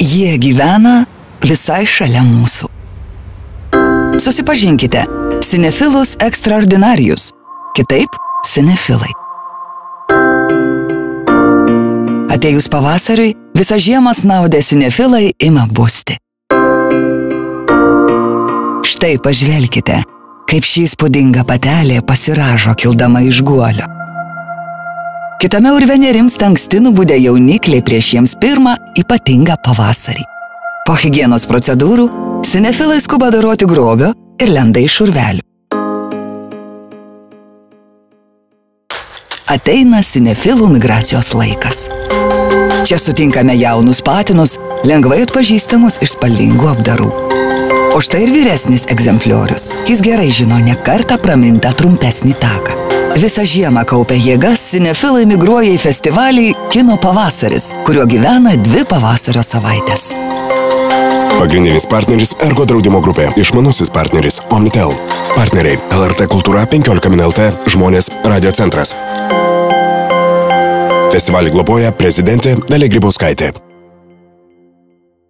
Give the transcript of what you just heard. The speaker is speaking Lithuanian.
Jie gyvena visai šalia mūsų. Susipažinkite, Cinefilus extraordinarius, kitaip cinefilai. Atėjus pavasariui, visą žiemą snaudę cinefilai ima busti. Štai pažvelkite, kaip šį įspūdingą patelė pasiražo kildama iš guolio. Kitame urve nerimsta anksti nubudę jaunikliai prieš jiems pirmą ypatingą pavasarį. Po higienos procedūrų, cinefilai skuba doroti grobio ir lenda iš urvelių. Ateina cinefilų migracijos laikas. Čia sutinkame jaunus patinus, lengvai atpažįstamus iš spalvingų apdarų. O štai ir vyresnis egzempliorius. Jis gerai žino ne kartą pramintą trumpesnį taką. Visą žiemą kaupia jėgas, cinefilai migruoja į festivalį Kino pavasaris, kuriuo gyvena 2 pavasario savaitės. Pagrindinis partneris Ergo draudimo grupė, išmanusis partneris Omnitel. Partneriai LRT Kultūra, 15 min LT, Žmonės, Radio centras. Festivalį globoja prezidentė Dalia Grybauskaitė.